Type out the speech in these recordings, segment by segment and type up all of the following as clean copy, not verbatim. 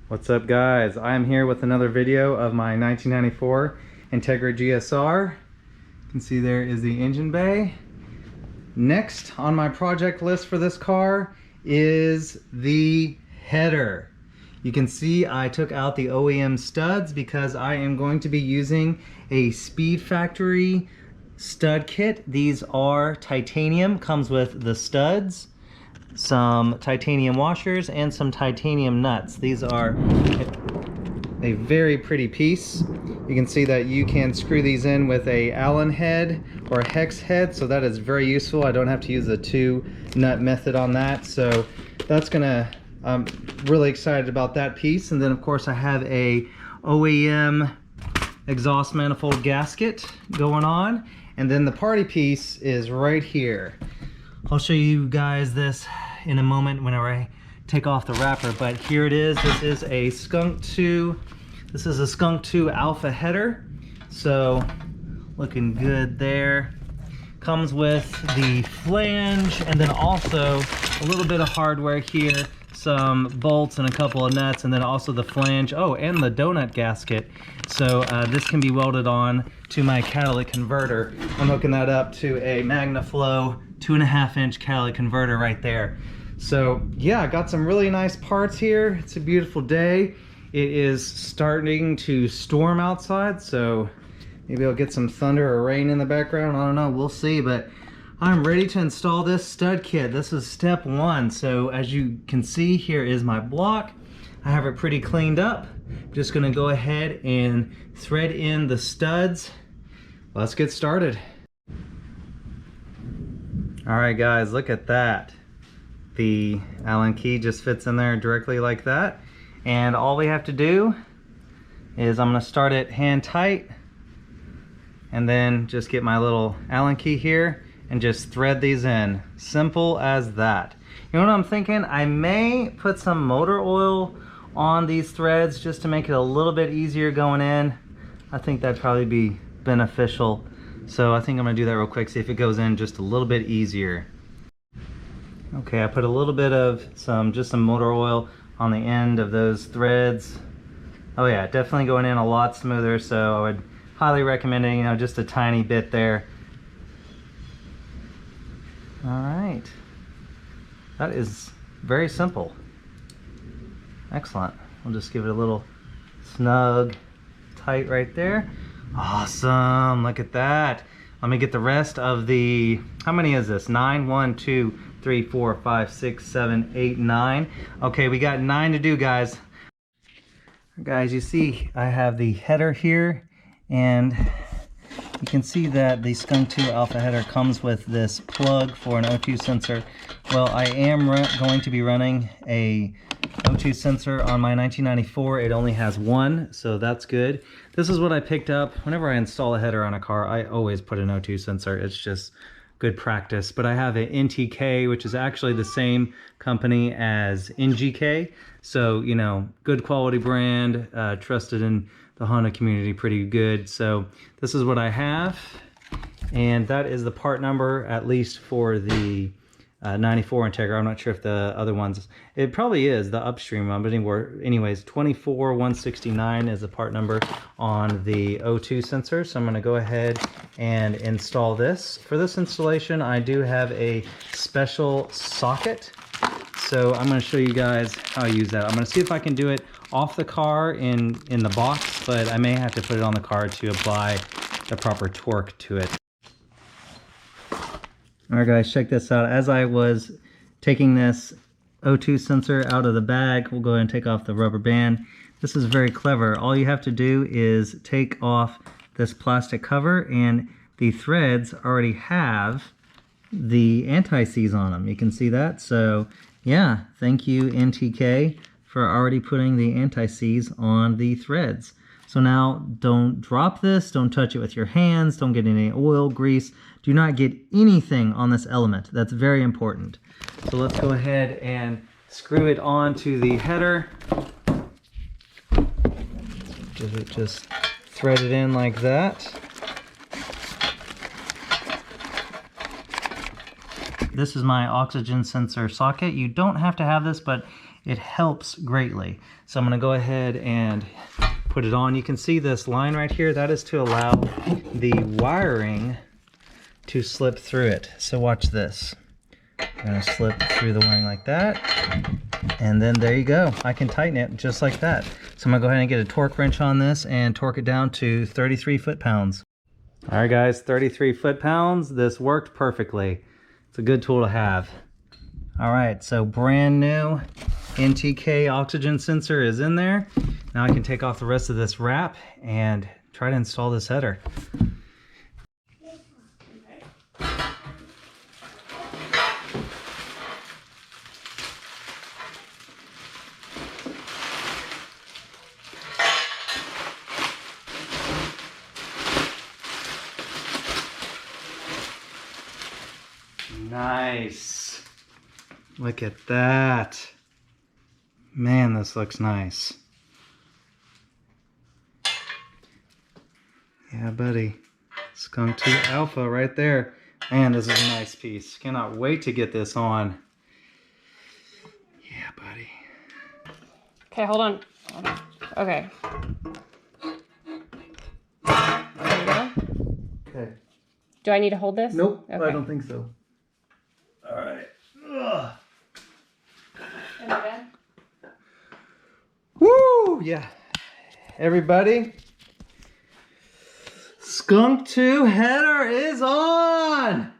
What's up, guys? I'm here with another video of my 1994 Integra GSR. You can see there is the engine bay. Next on my project list for this car is the header. You can see I took out the OEM studs because I am going to be using a Speed Factory stud kit. These are titanium, comes with the studs, some titanium washers, and some titanium nuts. These are a very pretty piece. You can see that you can screw these in with a Allen head or a hex head, so that is very useful. I don't have to use the 2-nut method on that, so that's gonna, I'm really excited about that piece. And then of course I have a OEM exhaust manifold gasket going on, and then the party piece is right here. I'll show you guys this in a moment whenever I take off the wrapper, but here it is. This is a Skunk2. This is a Skunk2 Alpha header. So looking good there. Comes with the flange and then also a little bit of hardware here, some bolts and a couple of nuts, and then also the flange. Oh, and the donut gasket. So this can be welded on to my catalytic converter. I'm hooking that up to a MagnaFlow 2.5-inch catalytic converter right there. So yeah, I got some really nice parts here. It's a beautiful day. It is starting to storm outside, so maybe I'll get some thunder or rain in the background. I don't know, we'll see. But I'm ready to install this stud kit. This is step one. So as you can see, here is my block. I have it pretty cleaned up. I'm just gonna go ahead and thread in the studs. Let's get started. All right, guys, look at that. The Allen key just fits in there directly like that. And all we have to do is I'm gonna start it hand tight and then just get my little Allen key here and just thread these in. Simple as that. You know what I'm thinking? I may put some motor oil on these threads just to make it a little bit easier going in. I think that'd probably be beneficial. So I think I'm gonna do that real quick, see if it goes in just a little bit easier. Okay, I put a little bit of just some motor oil on the end of those threads. Oh yeah, definitely going in a lot smoother, so I would highly recommend it, you know, just a tiny bit there. All right, that is very simple. Excellent. We'll just give it a little snug, tight right there. Awesome, look at that. Let me get the rest of the, how many is this? 9, 1, 2, 3, 4, 5, 6, 7, 8, 9. Okay, we got 9 to do, guys. Guys, you see I have the header here, and you can see that the Skunk2 Alpha header comes with this plug for an O2 sensor. Well, I am going to be running a O2 sensor on my 1994. It only has one, so that's good. This is what I picked up. Whenever I install a header on a car, I always put an O2 sensor. It's just good practice. But I have an NTK, which is actually the same company as NGK. So, you know, good quality brand, trusted in the Honda community pretty good. So this is what I have. And that is the part number, at least for the 94 Integra. I'm not sure if the other ones, it probably is the upstream one, but anyways, 24169 is the part number on the O2 sensor. So I'm going to go ahead and install this. For this installation, I do have a special socket. So I'm going to show you guys how I use that. I'm going to see if I can do it off the car in the box, but I may have to put it on the car to apply the proper torque to it. All right, guys, check this out. As I was taking this O2 sensor out of the bag, we'll go ahead and take off the rubber band. This is very clever. All you have to do is take off this plastic cover, and the threads already have the anti-seize on them. You can see that. So yeah, thank you NTK for already putting the anti-seize on the threads. So now don't drop this, don't touch it with your hands, don't get any oil, grease. Do not get anything on this element. That's very important. So let's go ahead and screw it onto the header. Just thread it in like that. This is my oxygen sensor socket. You don't have to have this, but it helps greatly. So I'm gonna go ahead and put it on. You can see this line right here, that is to allow the wiring to slip through it. So watch this. I'm gonna slip through the wiring like that. And then there you go. I can tighten it just like that. So I'm gonna go ahead and get a torque wrench on this and torque it down to 33 foot-pounds. All right guys, 33 foot-pounds. This worked perfectly. It's a good tool to have. All right, so brand new NTK oxygen sensor is in there. Now I can take off the rest of this wrap and try to install this header. Nice. Look at that. Man, this looks nice. Yeah, buddy. Skunk2 Alpha right there. Man, this is a nice piece. Cannot wait to get this on. Yeah, buddy. Okay, hold on. Okay. There you go. Okay. Do I need to hold this? Nope, okay. I don't think so. All right. Ugh. Woo! Yeah. Everybody, Skunk2 header is on!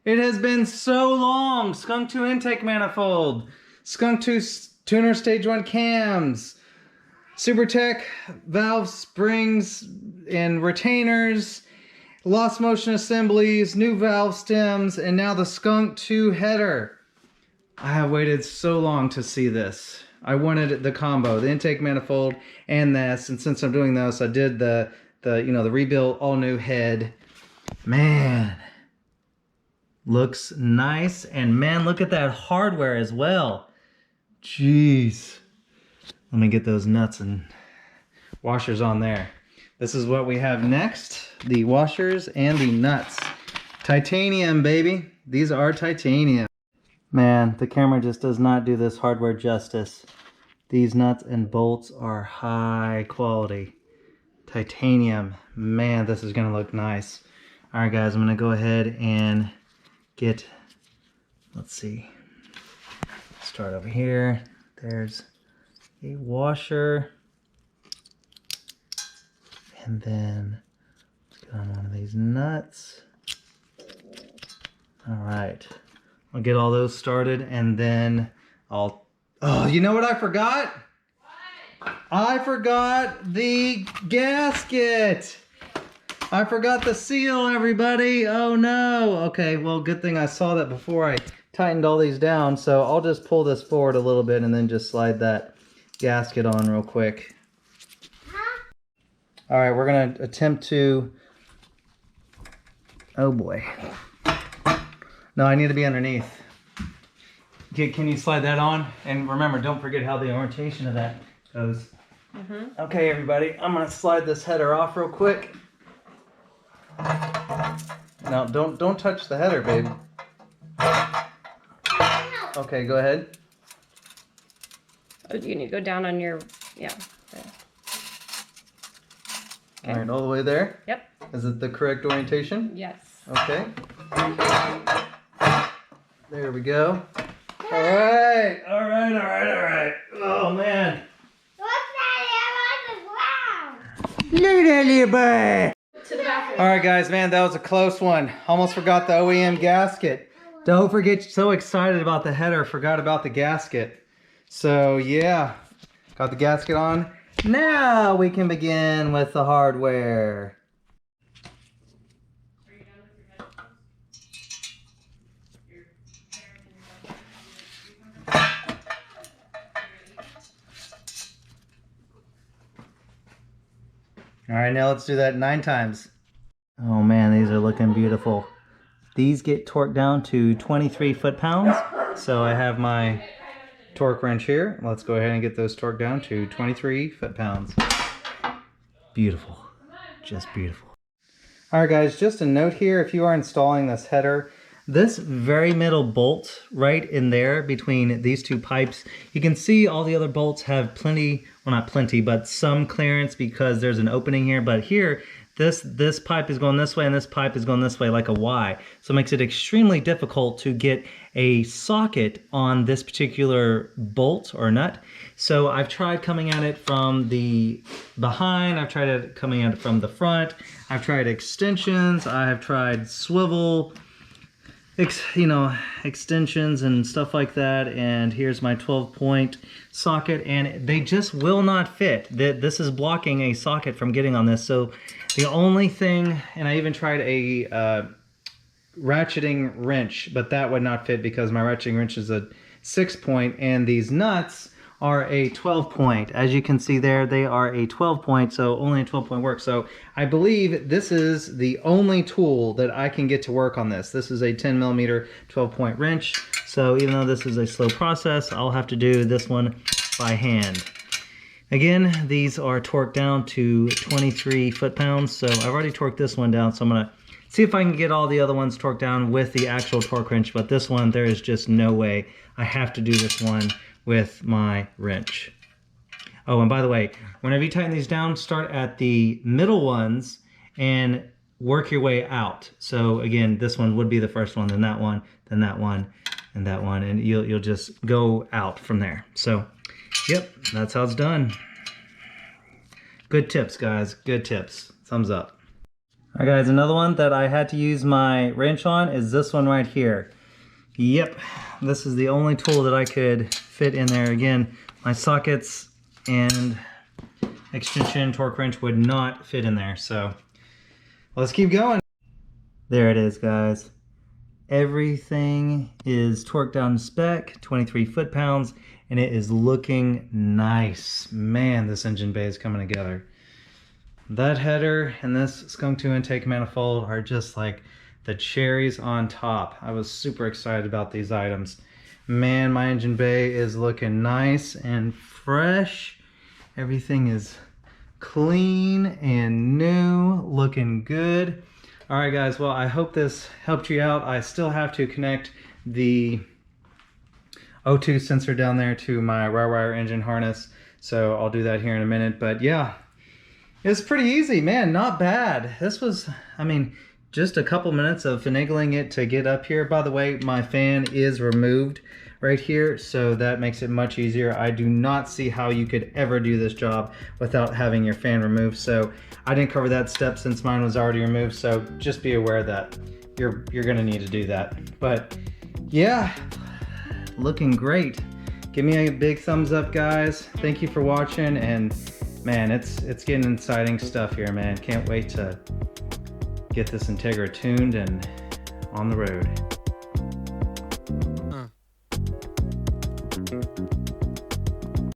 It has been so long. Skunk2 intake manifold, Skunk2 tuner stage 1 cams, SuperTech valve springs and retainers, lost motion assemblies, new valve stems, and now the Skunk2 header. I have waited so long to see this. I wanted the combo, the intake manifold and this, and since I'm doing this, I did the rebuilt all new head. Man, looks nice, and man, look at that hardware as well. Jeez. Let me get those nuts and washers on there. This is what we have next, the washers and the nuts. Titanium, baby. These are titanium. Man, the camera just does not do this hardware justice. These nuts and bolts are high quality. Titanium. Man, this is gonna look nice. All right, guys, I'm gonna go ahead and get, let's see. Start over here. There's a washer. And then let's get on one of these nuts. All right. I'll get all those started and then I'll... Oh, you know what I forgot? What? I forgot the gasket. I forgot the seal, everybody. Oh no. Okay, well, good thing I saw that before I tightened all these down. So I'll just pull this forward a little bit and then just slide that gasket on real quick. All right, we're gonna attempt to... Oh boy. No, I need to be underneath. Okay, can you slide that on? And remember, don't forget how the orientation of that goes. Mm-hmm. Okay, everybody, I'm gonna slide this header off real quick. Now, don't touch the header, babe. Okay, go ahead. Oh, you need to go down on your, yeah. There. Okay. All right, all the way there? Yep. Is it the correct orientation? Yes. Okay. There we go. All right. Oh, man. What's that on the ground? Little boy. To the bathroom. All right, guys, man, that was a close one. Almost forgot the OEM gasket. Don't forget, so excited about the header, forgot about the gasket. So, yeah, got the gasket on. Now we can begin with the hardware. All right, now let's do that 9 times. Oh man, these are looking beautiful. These get torqued down to 23 foot-pounds. So I have my torque wrench here. Let's go ahead and get those torqued down to 23 foot-pounds. Beautiful, just beautiful. All right guys, just a note here, if you are installing this header, this very middle bolt right in there between these two pipes, you can see all the other bolts have plenty, well not plenty, but some clearance because there's an opening here. But here, this pipe is going this way and this pipe is going this way like a Y. So it makes it extremely difficult to get a socket on this particular bolt or nut. So I've tried coming at it from the behind, I've tried it coming at it from the front, I've tried extensions, I have tried swivel, extensions and stuff like that. And here's my 12-point socket, and they just will not fit. This is blocking a socket from getting on this. So the only thing, and I even tried a ratcheting wrench, but that would not fit because my ratcheting wrench is a 6-point and these nuts are a 12-point. As you can see there, they are a 12-point, so only a 12-point works. So I believe this is the only tool that I can get to work on this. This is a 10mm 12-point wrench. So even though this is a slow process, I'll have to do this one by hand. Again, these are torqued down to 23 foot-pounds. So I've already torqued this one down, so I'm gonna see if I can get all the other ones torqued down with the actual torque wrench. But this one, there is just no way. I have to do this one with my wrench. Oh, and by the way, whenever you tighten these down, start at the middle ones and work your way out. So again, this one would be the first one, then that one, then that one, and that one, and you'll just go out from there. So, yep, that's how it's done. Good tips, guys, good tips. Thumbs up. All right, guys, another one that I had to use my wrench on is this one right here. Yep, this is the only tool that I could fit in there. Again, my sockets and extension torque wrench would not fit in there. So let's keep going. There it is, guys. Everything is torqued down to spec, 23 foot-pounds, and it is looking nice. Man, this engine bay is coming together. That header and this Skunk2 intake manifold are just like the cherries on top. I was super excited about these items. Man, my engine bay is looking nice and fresh. Everything is clean and new, looking good. All right, guys, well, I hope this helped you out. I still have to connect the O2 sensor down there to my wire engine harness, so I'll do that here in a minute. But yeah, it's pretty easy, man, not bad. This was, I mean, just a couple minutes of finagling it to get up here. By the way, my fan is removed right here, so that makes it much easier. I do not see how you could ever do this job without having your fan removed. So I didn't cover that step since mine was already removed. So just be aware that you're gonna need to do that. But yeah, looking great. Give me a big thumbs up, guys. Thank you for watching, and man, it's getting exciting stuff here, man. Can't wait to get this Integra tuned and on the road.